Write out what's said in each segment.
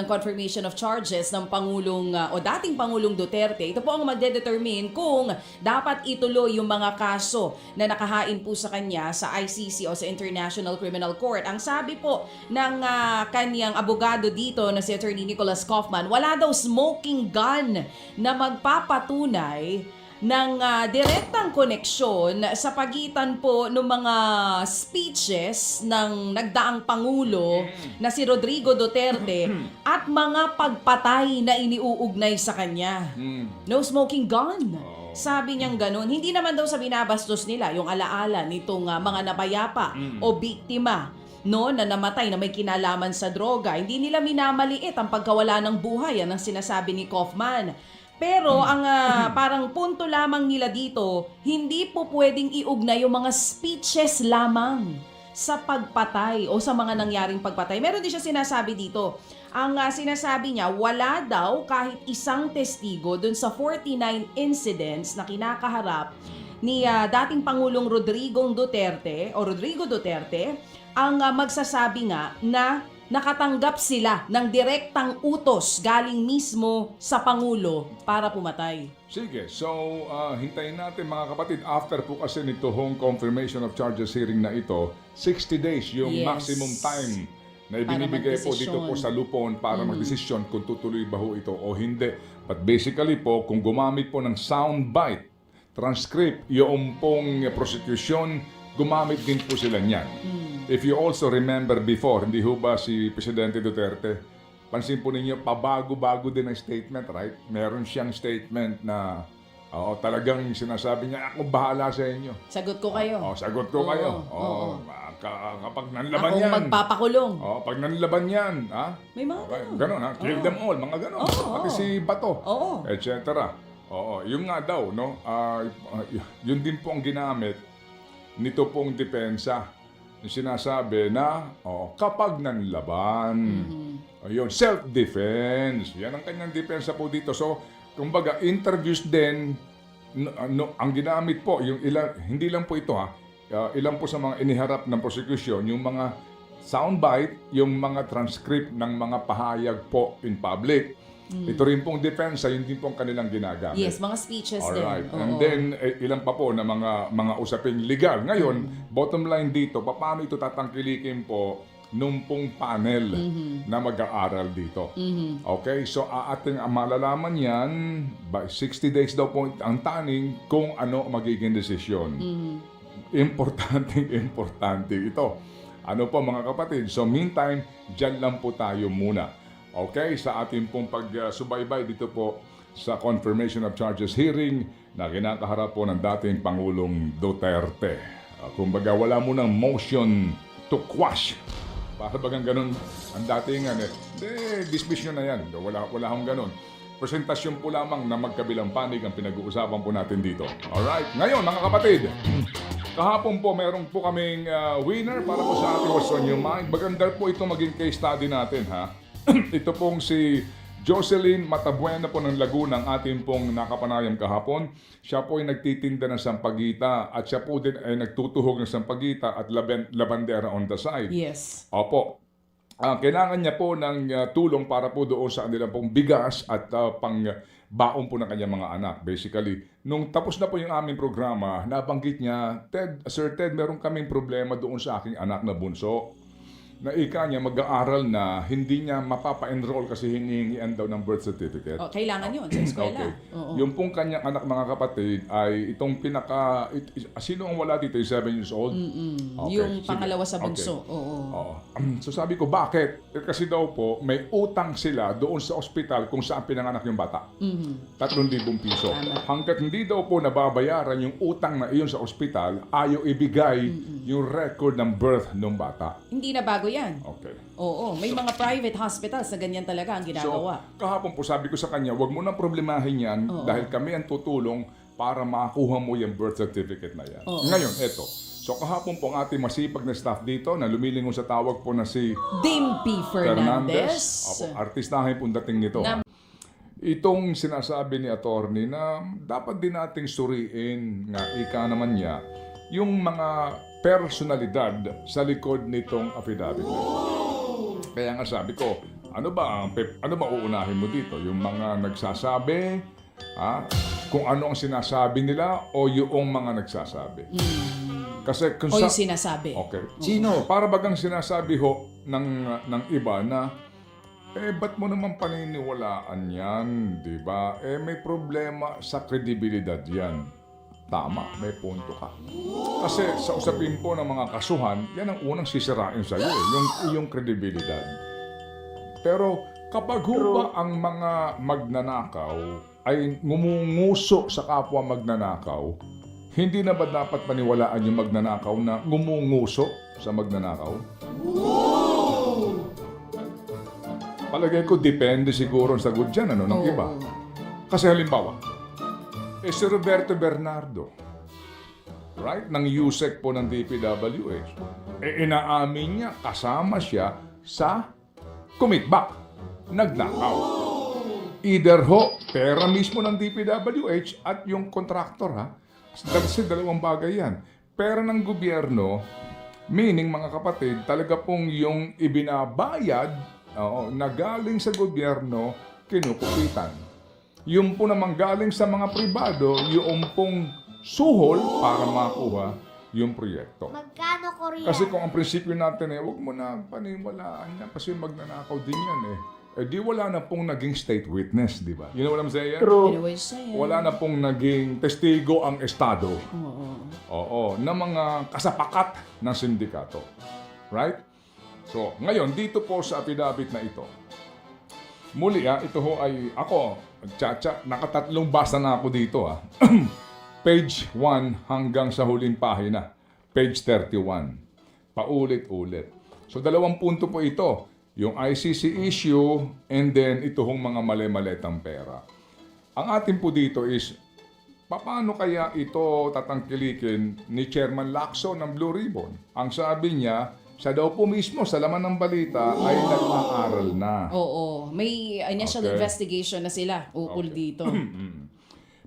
Ang confirmation of charges ng Pangulong o dating Pangulong Duterte, ito po ang magdedetermine kung dapat ituloy yung mga kaso na nakahain po sa kanya sa ICC o sa International Criminal Court. Ang sabi po ng kanyang abogado dito na si Attorney Nicholas Kaufman, wala daw smoking gun na magpapatunay ng direktang koneksyon sa pagitan po ng mga speeches ng nagdaang Pangulo na si Rodrigo Duterte at mga pagpatay na iniuugnay sa kanya. No smoking gun. Sabi niyang ganun. Hindi naman daw sa binabastos nila yung alaala nitong mga napayapa o biktima na namatay na may kinalaman sa droga. Hindi nila minamaliit ang pagkawala ng buhay. Yan ang sinasabi ni Kaufman. Pero ang parang punto lamang nila dito, hindi po pwedeng iugnay yung mga speeches lamang sa pagpatay o sa mga nangyaring pagpatay. Meron din siya sinasabi dito. Ang sinasabi niya, wala daw kahit isang testigo dun sa 49 incidents na kinakaharap ni dating Pangulong Rodrigo Duterte ang magsasabi nga na nakatanggap sila ng direktang utos galing mismo sa Pangulo para pumatay. Sige, so hintayin natin mga kapatid, after po kasi nito hong confirmation of charges hearing na ito, 60 days yung maximum time na ibinibigay po dito po sa lupon para magdesisyon kung tutuloy ba ho ito o hindi. But basically po, kung gumamit po ng soundbite, transcript, yung pong prosecution, gumamit din po sila niyan. If you also remember before, hindi ho ba si Presidente Duterte, pansin po ninyo, pabago-bago din ang statement, right? Meron siyang statement na talagang sinasabi niya, ako bahala sa inyo. Sagot ko kayo. Sagot ko kayo. Kapag nanlaban yan. Akong magpapakulong. Pag nanlaban yan. May mga ganun. Kill them all, mga ganun. Pati si Bato, etc. Yung nga daw, no? Yun din po ang ginamit nito pong depensa. Yung sinasabi na kapag nanlaban, yun, self-defense. Yan ang kanyang depensa po dito. So, kumbaga, interviews din, ang ginamit po, yung hindi lang po ito ilan po sa mga iniharap ng prosecution, yung mga soundbite, yung mga transcript ng mga pahayag po in public. Ito rin pong depensa, yun din pong kanilang ginagamit. Yes, mga speeches din. Alright. And then, ilan pa po na mga usaping legal. Ngayon, bottom line dito, paano ito tatangkilikin po nung pong panel na mag-aaral dito. Okay? So, ating malalaman yan, by 60 days daw po ang taning kung ano magiging desisyon. Importante ito. Ano po mga kapatid? So, meantime, dyan lang po tayo muna. Okay, sa ating pong pagsubaybay dito po sa confirmation of charges hearing na kinakaharap po ng dating Pangulong Duterte. Kumbaga wala mo ng motion to quash. Para bagang ganun ang dating dismiss nyo na yan. Wala akong ganun. Presentasyon po lamang na magkabilang panig ang pinag-uusapan po natin dito. Alright, ngayon mga kapatid, kahapon po meron po kaming winner para po sa ating What's on Your Mind. Maganda po ito maging case study natin Ito pong si Jocelyn Matabuena po ng Laguna, ang ating pong nakapanayam kahapon. Siya po ay nagtitinda ng sampagita at siya po din ay nagtutuhog ng sampagita at labandera on the side. Yes. Opo. Kailangan niya po ng tulong para po doon sa kanilang pong bigas at pang baon po ng kanyang mga anak. Basically, nung tapos na po yung aming programa, nabanggit niya, Sir Ted, meron kaming problema doon sa aking anak na bunso. Na ika niya mag-aaral na hindi niya mapapa-enroll kasi hinihingian daw ng birth certificate. Kailangan yun sa eskwela. Okay. Yung pong kanyang anak mga kapatid ay itong sino ang wala dito? 7 years old? Okay. Yung pangalawa sa bunso. Okay. So sabi ko, bakit? Kasi daw po, may utang sila doon sa ospital kung saan pinanganak yung bata. 3,000 piso. Hanggat hindi daw po nababayaran yung utang na iyon sa ospital, ayaw ibigay yung record ng birth ng bata. Hindi na bago yan. Okay. Oo, may mga private hospitals na ganyan talaga ang ginagawa. So, kahapon po sabi ko sa kanya, wag mo nang problemahin yan dahil kami ang tutulong para makakuha mo yung birth certificate na yan. Ngayon, eto. So, kahapon po ang ating masipag na staff dito na lumilingon sa tawag po na si Dimpy Fernandez. Artistahin po dating nito. Itong sinasabi ni attorney na dapat din nating suriin nga ika naman niya yung mga personalidad sa likod nitong affidavit. Kaya nga sabi ko, Ano ba uunahin mo dito? Yung mga nagsasabi, kung ano ang sinasabi nila o yung mga nagsasabi? Kasi kung O yung sinasabi. Okay. Sino? Para bagang sinasabi ho ng iba na ba't mo naman paniniwalaan yan, di ba? May problema sa kredibilidad yan. Tama, may punto ka. Kasi sa usapin po ng mga kasuhan, yan ang unang sisirain sa iyo, yung iyong kredibilidad. Pero kapag ho ba ang mga magnanakaw ay ngumunguso sa kapwa magnanakaw, hindi na ba dapat paniwalaan yung magnanakaw na ngumunguso sa magnanakaw? Palagay ko, depende siguro ang sagot dyan, ng iba. Kasi halimbawa, si Roberto Bernardo, right, ng USEC po ng DPWH, inaamin niya, kasama siya sa kumitbak, nagnakaw. Either ho, pera mismo ng DPWH at yung contractor, Kasi dalawang bagay yan. Pera ng gobyerno, meaning mga kapatid, talaga pong yung ibinabayad na galing sa gobyerno, kinukupitan. Yung po naman galing sa mga pribado, yung pong suhol para makuha yung proyekto. Magkano Korea? Kasi kung ang prinsipyo natin huwag mo na paniwalaan yan kasi magnanakaw din yan di wala na pong naging state witness, di ba? You know what I'm saying? Anyway, sa'yo. Wala na pong naging testigo ang Estado. Na mga kasapakat ng sindikato. Right? So, ngayon, dito po sa affidavit na ito. Muli ito ho ay ako, nakatatlong basa na ako dito Page 1 hanggang sa huling pahina. Page 31. Paulit-ulit. So, 2 punto po ito. Yung ICC issue and then ito hong mga mali-maletang pera. Ang atin po dito is, paano kaya ito tatangkilikin ni Chairman Lacson ng Blue Ribbon? Ang sabi niya, siya daw po mismo sa laman ng balita ay nag-aaral na. Oo. May initial Okay. investigation na sila ukol dito.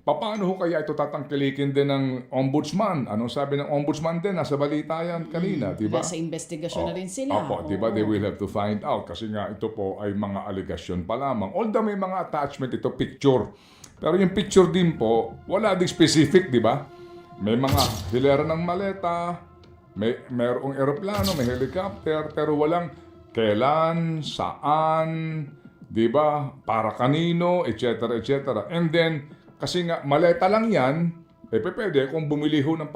Paano ho kaya ito tatangkilikin din ng ombudsman? Anong sabi ng ombudsman din? Nasa balita yan kanina, di ba? Nasa investigasyon na rin sila. Opo, di ba? They will have to find out kasi nga ito po ay mga allegation pa lamang. Although may mga attachment ito, picture. Pero yung picture din po, wala din specific, di ba? May mga hilera ng maleta, mayroong eroplano, may helicopter, pero walang kailan, saan, di ba? Para kanino, etc. etc. And then, kasi nga, maleta lang yan, pwede kung bumili ho ng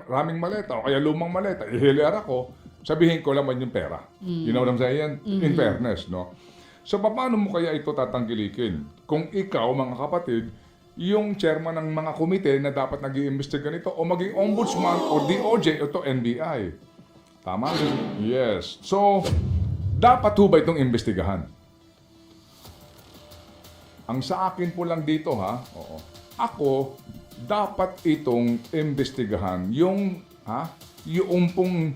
raming maleta o kaya lumang maleta, ihilera ko, sabihin ko naman yung pera. You know what I'm saying? In fairness, no? So, paano mo kaya ito tatanggilikin? Kung ikaw, mga kapatid, yung chairman ng mga komite na dapat nag-iimbestiga nito o maging ombudsman o DOJ o to NBI. Tama? Yes. So, dapat ho ba itong imbestigahan? Ang sa akin po lang dito ako dapat itong imbestigahan yung pong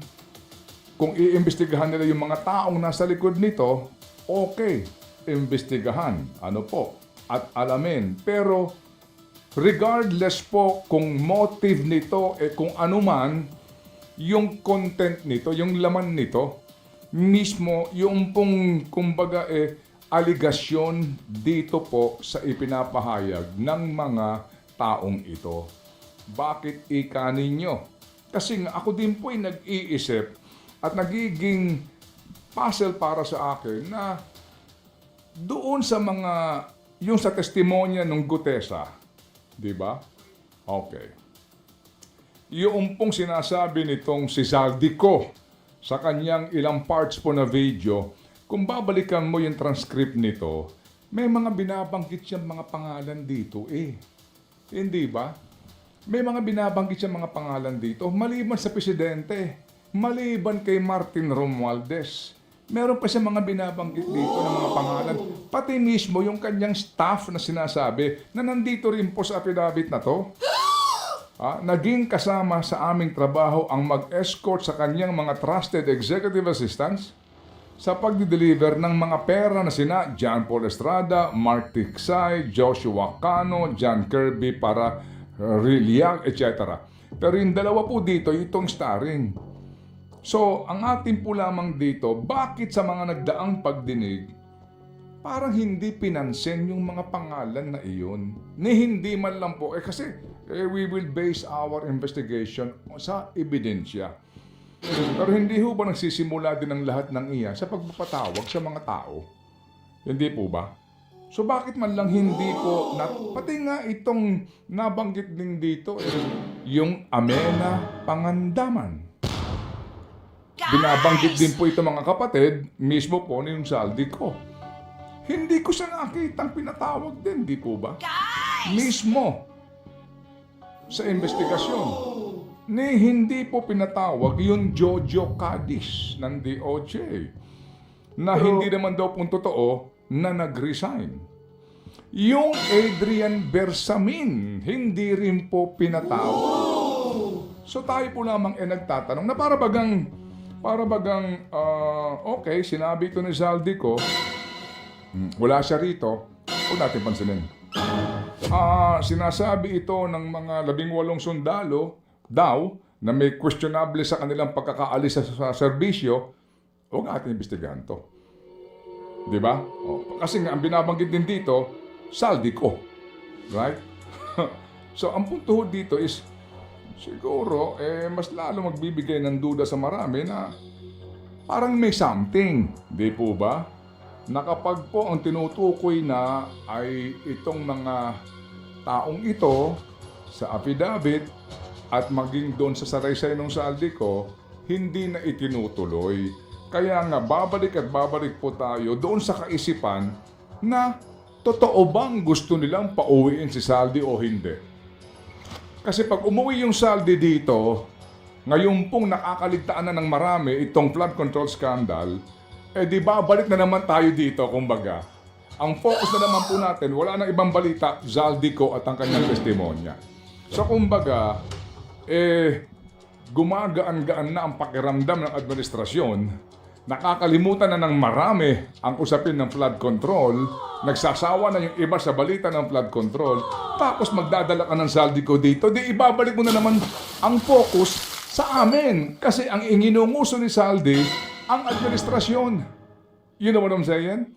kung iimbestigahan nila yung mga taong nasa likod nito, okay, imbestigahan. At alamin. Pero regardless po kung motive nito kung ano man yung content nito, yung laman nito, mismo yung pong kumbaga aligasyon dito po sa ipinapahayag ng mga taong ito. Bakit ika ninyo? Kasi nga ako din po ay nag-iisip at nagiging puzzle para sa akin na doon sa mga, yung sa testimonya ng Gutesa, di ba? Okay. Yung pong sinasabi nitong si Zaldico sa kanyang ilang parts po na video, kung babalikan mo yung transcript nito, may mga binabanggit siyang mga pangalan dito Hindi ba? May mga binabanggit siyang mga pangalan dito, maliban sa presidente, maliban kay Martin Romualdez. Meron pa siya mga binabanggit dito ng mga pangalan. Pati mismo yung kanyang staff na sinasabi na nandito rin po sa affidavit na to. Naging kasama sa aming trabaho ang mag-escort sa kanyang mga trusted executive assistants sa pagdi-deliver ng mga pera na sina John Paul Estrada, Mark Tiksay, Joshua Cano, John Kirby para Rilliag, etc. Pero yung dalawa po dito, itong starring. So, ang atin po lamang dito, bakit sa mga nagdaang pagdinig, parang hindi pinansin yung mga pangalan na iyon. Ni hindi man lang po, kasi we will base our investigation sa ebidensya. Pero hindi ho ba nagsisimula din ang lahat ng iyan sa pagpapatawag sa mga tao? Hindi po ba? So bakit man lang hindi po, pati nga itong nabanggit din dito, yung Amena Pangandaman. Binabanggit din po ito mga kapatid, mismo po ni yung saldi ko. Hindi ko siya nakitang pinatawag din, di po ba? Mismo sa investigasyon. Ni hindi po pinatawag yung Jojo Cadiz ng DOJ na hindi naman daw pong totoo na nag-resign. Yung Adrian Bersamin, hindi rin po pinatawag. So tayo po lamang nagtatanong na para bagang okay, sinabi ito ni Zaldico, wala siya rito, huwag natin pansinin. Sinasabi ito ng mga 18 sundalo daw na may questionable sa kanilang pagkakaalis sa serbisyo, huwag natin imbestigahan to. Di ba? Kasi nga, ang binabanggit din dito, Zaldico. Right? So, ang punto ho dito is, siguro, mas lalo magbibigay ng duda sa marami na parang may something. Di po ba? Na kapag po ang tinutukoy na ay itong mga taong ito sa affidavit at maging doon sa saraysay ng Zaldico, hindi na itinutuloy. Kaya nga, babalik at babalik po tayo doon sa kaisipan na totoo bang gusto nilang pauwiin si Zaldi o hindi. Kasi pag umuwi yung Zaldi dito, ngayon pong nakakaligtaan na ng marami itong flood control scandal, di babalik na naman tayo dito, kumbaga. Ang focus na naman po natin, wala nang ibang balita, Zaldico at ang kanyang testimonya. So kumbaga, gumagaan-gaan na ang pakiramdam ng administrasyon, nakakalimutan na ng marami ang usapin ng flood control, nagsasawa na yung iba sa balita ng flood control, tapos magdadala ka ng Zaldico dito, di ibabalik mo na naman ang focus sa amin. Kasi ang inginunguso ni Zaldi, ang administrasyon. You know what I'm saying?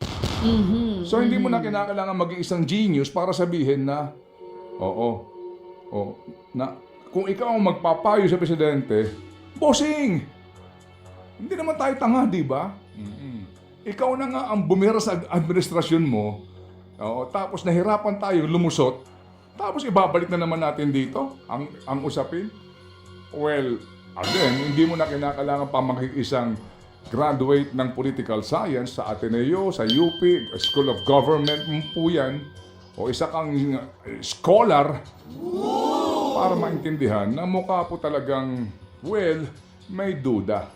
So hindi mo na kinakailangan maging isang genius para sabihin na, na kung ikaw ang magpapayo sa presidente, bossing! Hindi naman tayo tanga, di ba? Ikaw na nga ang bumira sa administrasyon mo, tapos nahirapan tayo lumusot, tapos ibabalik na naman natin dito ang usapin. Well, again, hindi mo na kinakailangan pa isang graduate ng political science sa Ateneo, sa UP, School of Government po yan, o isa kang scholar para maintindihan na mukha po talagang, well, may duda.